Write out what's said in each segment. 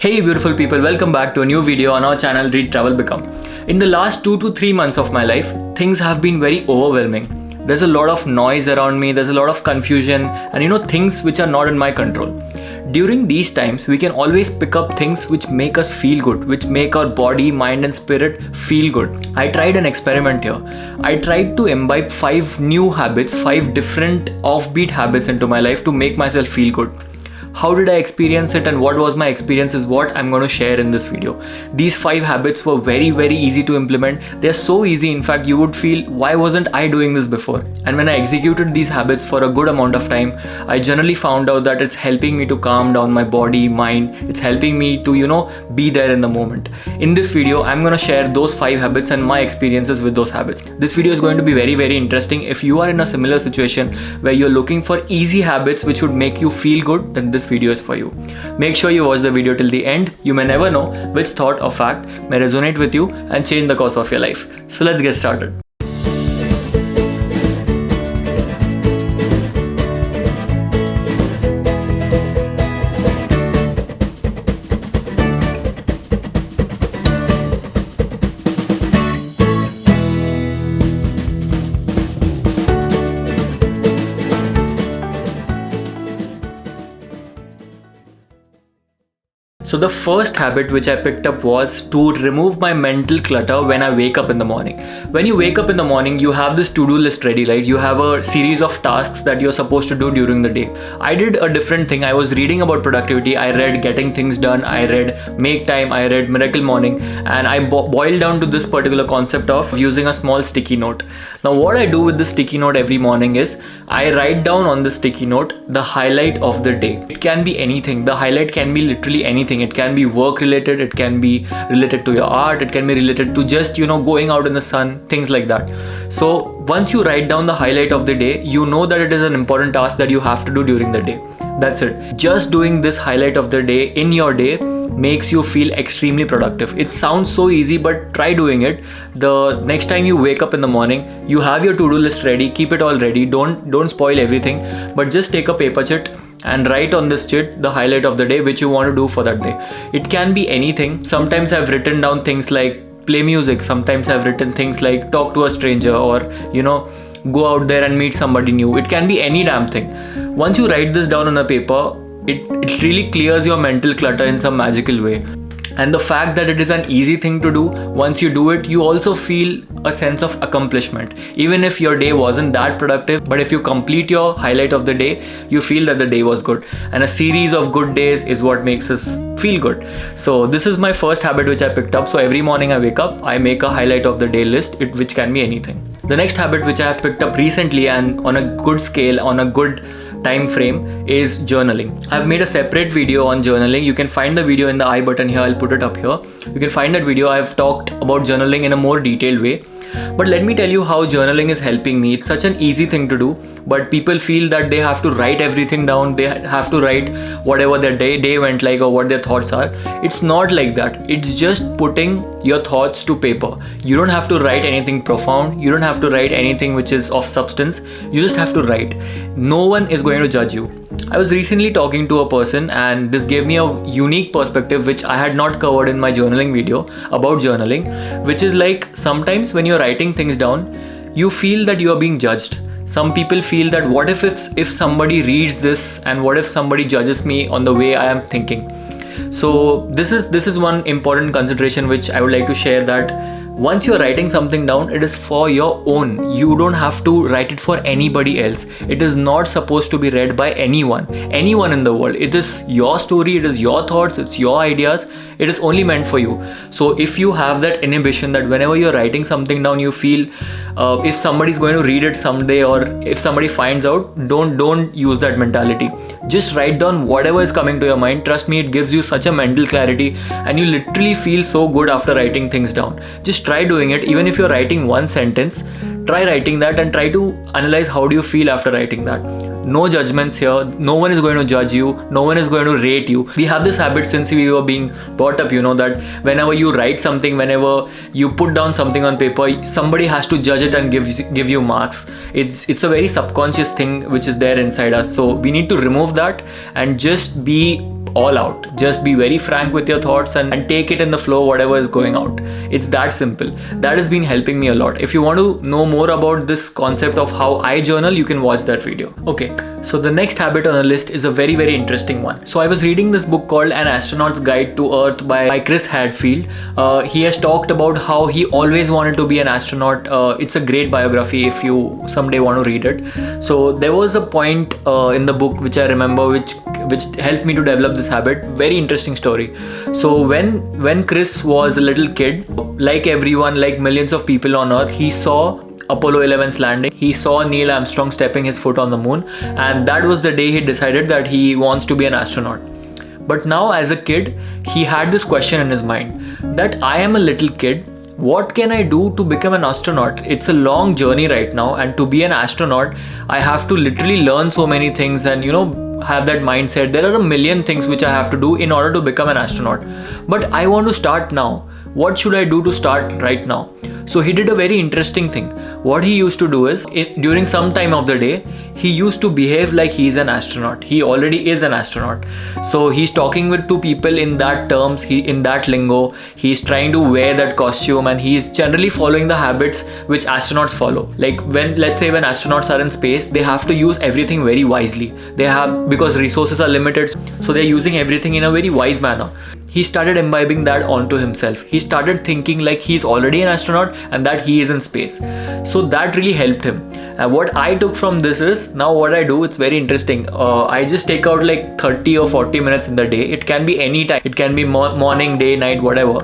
Hey beautiful people, welcome back to a new video on our channel Read Travel Become. In the last 2 to 3 months of my life, things have been very overwhelming. There's a lot of noise around me, there's a lot of confusion and things which are not in my control. During these times, we can always pick up things which make us feel good, which make our body, mind and spirit feel good. I tried an experiment here. I tried to imbibe 5 new habits, 5 different offbeat habits into my life to make myself feel good. How did I experience it and what was my experience is what I'm going to share in this video. These 5 habits were very easy to implement. They're so easy, in fact you would feel, why wasn't I doing this before? And when I executed these habits for a good amount of time, I generally found out that it's helping me to calm down my body, mind. It's helping me to be there in the moment. In this video, I'm going to share those 5 habits and my experiences with those habits. This video is going to be very interesting. If you are in a similar situation where you're looking for easy habits which would make you feel good, then this video is for you. Make sure you watch the video till the end. You may never know which thought or fact may resonate with you and change the course of your life. So let's get started. So the first habit which I picked up was to remove my mental clutter when I wake up in the morning. When you wake up in the morning, you have this to-do list ready, right? You have a series of tasks that you're supposed to do during the day. I did a different thing. I was reading about productivity. I read Getting Things Done. I read Make Time. I read Miracle Morning. And I boiled down to this particular concept of using a small sticky note. Now what I do with this sticky note every morning is I write down on the sticky note the highlight of the day. It can be anything. The highlight can be literally anything. It can be work related, it can be related to your art, it can be related to just going out in the sun, things like that. So once you write down the highlight of the day, you know that it is an important task that you have to do during the day. That's it. Just doing this highlight of the day in your day makes you feel extremely productive. It sounds so easy, but try doing it. The next time you wake up in the morning, you have your to-do list ready, keep it all ready, don't spoil everything, but just take a paper chit and write on this chit the highlight of the day which you want to do for that day. It can be anything. Sometimes I've written down things like play music, sometimes I've written things like talk to a stranger or go out there and meet somebody new. It can be any damn thing. Once you write this down on a paper, it really clears your mental clutter in some magical way. And the fact that it is an easy thing to do, once you do it, you also feel a sense of accomplishment. Even if your day wasn't that productive, but if you complete your highlight of the day, you feel that the day was good. And a series of good days is what makes us feel good. So this is my first habit which I picked up. So every morning I wake up, I make a highlight of the day list, which can be anything. The next habit which I have picked up recently and on a good scale, on a good time frame, is journaling. I've made a separate video on journaling. You can find the video in the I button here. I'll put it up here. You can find that video. I've talked about journaling in a more detailed way. But let me tell you how journaling is helping me. It's such an easy thing to do, but people feel that they have to write everything down. They have to write whatever their day went like or what their thoughts are. It's not like that. It's just putting your thoughts to paper. You don't have to write anything profound. You don't have to write anything which is of substance. You just have to write. No one is going to judge you. I was recently talking to a person and this gave me a unique perspective which I had not covered in my journaling video about journaling, which is like sometimes when you're writing things down, you feel that you are being judged. Some people feel that what if somebody reads this and what if somebody judges me on the way I am thinking. So this is one important consideration which I would like to share, that once you're writing something down, it is for your own. You don't have to write it for anybody else. It is not supposed to be read by anyone in the world. It is your story, it is your thoughts, it's your ideas. It is only meant for you. So if you have that inhibition that whenever you're writing something down, you feel if somebody's going to read it someday or if somebody finds out, don't use that mentality. Just write down whatever is coming to your mind. Trust me, it gives you such a mental clarity and you literally feel so good after writing things down. Just try doing it. Even if you're writing one sentence, try writing that and try to analyze how do you feel after writing that. No judgments here. No one is going to judge you. No one is going to rate you. We have this habit since we were being brought up, that whenever you write something, whenever you put down something on paper, somebody has to judge it and give you marks. It's a very subconscious thing which is there inside us. So we need to remove that and just be all out. Just be very frank with your thoughts and take it in the flow, whatever is going out. It's that simple. That has been helping me a lot. If you want to know more about this concept of how I journal, you can watch that video. Okay, so the next habit on the list is a very, very interesting one. So I was reading this book called An Astronaut's Guide to Earth by Chris Hadfield. He has talked about how he always wanted to be an astronaut. It's a great biography if you someday want to read it. So there was a point in the book which I remember which helped me to develop this habit. Very interesting story. So when Chris was a little kid, like everyone, like millions of people on Earth, he saw Apollo 11's landing. He saw Neil Armstrong stepping his foot on the moon, and that was the day he decided that he wants to be an astronaut. But now as a kid, he had this question in his mind that I am a little kid. What can I do to become an astronaut? It's a long journey right now, and to be an astronaut, I have to literally learn so many things and have that mindset. There are a million things which I have to do in order to become an astronaut. But I want to start now. What should I do to start right now? So he did a very interesting thing. What he used to do is, during some time of the day, he used to behave like he's an astronaut. He already is an astronaut. So he's talking with two people in that terms, in that lingo. He's trying to wear that costume, and he's generally following the habits which astronauts follow. Like let's say when astronauts are in space, they have to use everything very wisely. Because resources are limited, so they're using everything in a very wise manner. He started imbibing that onto himself. He started thinking like he's already an astronaut and that he is in space. So that really helped him. And what I took from this is, now what I do, it's very interesting. I just take out like 30 or 40 minutes in the day. It can be any time. It can be morning, day, night, whatever.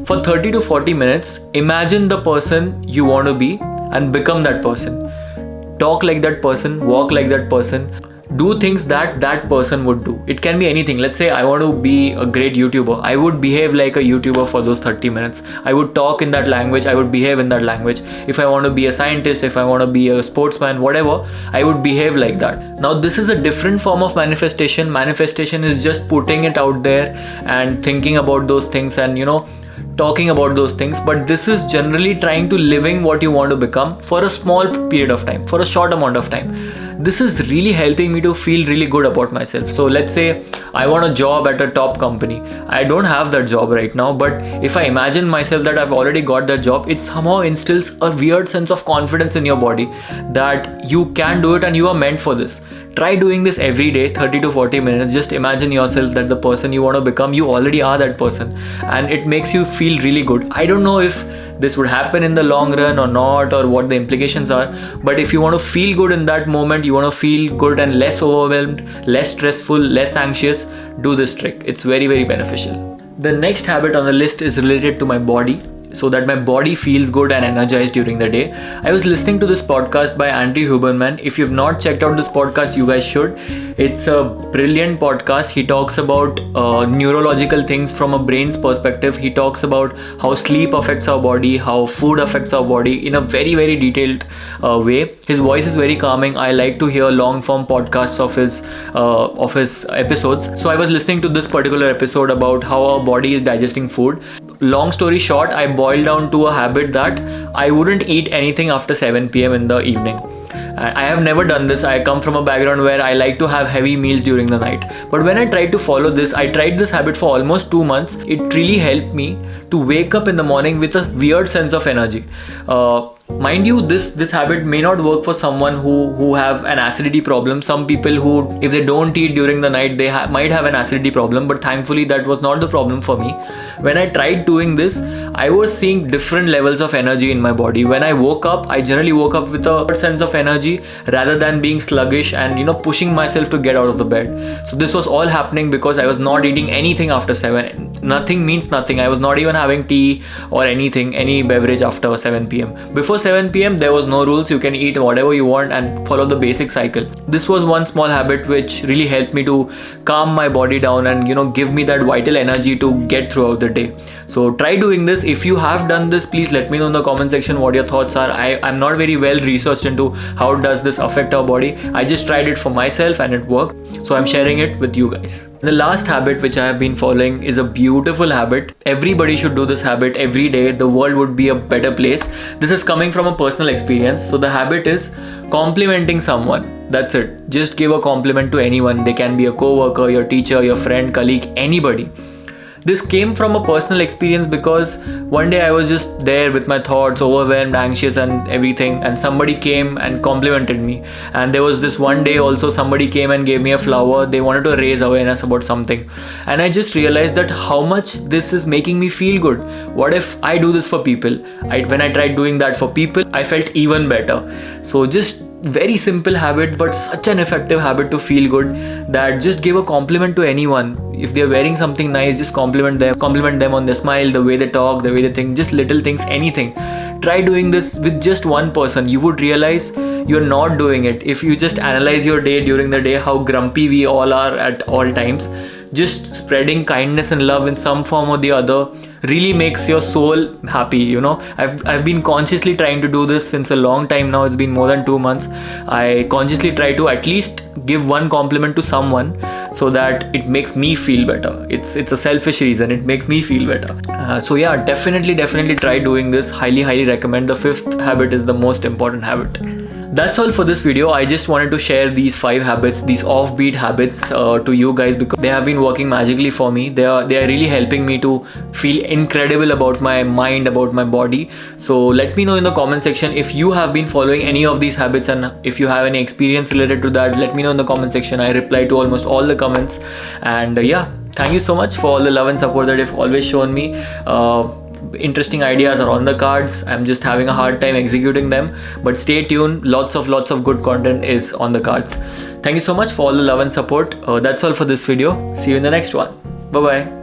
For 30 to 40 minutes, imagine the person you want to be and become that person. Talk like that person, walk like that person. Do things that person would do. It can be anything. Let's say I want to be a great YouTuber. I would behave like a YouTuber for those 30 minutes. I would talk in that language. I would behave in that language. If I want to be a scientist, if I want to be a sportsman, whatever, I would behave like that. Now this is a different form of manifestation. Manifestation is just putting it out there and thinking about those things and talking about those things, but this is generally trying to living what you want to become for a small period of time, for a short amount of time. This is really helping me to feel really good about myself. So let's say I want a job at a top company. I don't have that job right now, but if I imagine myself that I've already got that job, it somehow instills a weird sense of confidence in your body that you can do it and you are meant for this. Try doing this every day, 30 to 40 minutes. Just imagine yourself that the person you want to become, you already are that person, and it makes you feel really good. I don't know if this would happen in the long run or not, or what the implications are, but if you want to feel good in that moment, you want to feel good and less overwhelmed, less stressful, less anxious, do this trick. It's very, very beneficial. The next habit on the list is related to my body, so that my body feels good and energized during the day. I was listening to this podcast by Andrew Huberman. If you've not checked out this podcast, you guys should. It's a brilliant podcast. He talks about neurological things from a brain's perspective. He talks about how sleep affects our body, how food affects our body in a very, very detailed way. His voice is very calming. I like to hear long form podcasts of his episodes. So I was listening to this particular episode about how our body is digesting food. Long story short, I boiled down to a habit that I wouldn't eat anything after 7 p.m. in the evening. I have never done this. I come from a background where I like to have heavy meals during the night. But when I tried to follow this, I tried this habit for almost 2 months. It really helped me to wake up in the morning with a weird sense of energy. Mind you, this habit may not work for someone who have an acidity problem. Some people who, if they don't eat during the night, they might have an acidity problem, but thankfully that was not the problem for me. When I tried doing this, I was seeing different levels of energy in my body. When I woke up, I generally woke up with a sense of energy rather than being sluggish and pushing myself to get out of the bed. So this was all happening because I was not eating anything after 7. Nothing means nothing. I was not even having tea or anything, any beverage after 7 p.m. Before 7 p.m. there was no rules. You can eat whatever you want and follow the basic cycle. This was one small habit which really helped me to calm my body down and give me that vital energy to get throughout the day. So try doing this. If you have done this, please let me know in the comment section what your thoughts are. I'm not very well researched into how does this affect our body. I just tried it for myself and it worked. So I'm sharing it with you guys. The last habit which I have been following is a beautiful habit. Everybody should do this habit every day. The world would be a better place. This is coming from a personal experience. So the habit is complimenting someone. That's it. Just give a compliment to anyone. They can be a co-worker, your teacher, your friend, colleague, anybody. This came from a personal experience because one day I was just there with my thoughts, overwhelmed, anxious and everything, and somebody came and complimented me. And there was this one day also somebody came and gave me a flower. They wanted to raise awareness about something. And I just realized that how much this is making me feel good. What if I do this for people? When I tried doing that for people, I felt even better. So just very simple habit, but such an effective habit to feel good, that just give a compliment to anyone. If they're wearing something nice, just compliment them on their smile, the way they talk, the way they think, just little things, anything. Try doing this with just one person. You would realize you're not doing it. If you just analyze your day during the day, how grumpy we all are at all times, just spreading kindness and love in some form or the other really makes your soul happy. You know, I've been consciously trying to do this since a long time now. It's been more than 2 months. I consciously try to at least give one compliment to someone so that it makes me feel better. It's a selfish reason. It makes me feel better. So yeah, definitely try doing this. Highly recommend. The 5th habit is the most important habit. That's all for this video. I just wanted to share these 5 habits, these offbeat habits to you guys, because they have been working magically for me. They are really helping me to feel incredible about my mind, about my body. So let me know in the comment section if you have been following any of these habits, and if you have any experience related to that, let me know in the comment section. I reply to almost all the comments. And yeah, thank you so much for all the love and support that you've always shown me. Interesting ideas are on the cards. I'm just having a hard time executing them, but stay tuned. Lots of good content is on the cards. Thank you so much for all the love and support. That's all for this video. See you in the next one. Bye bye.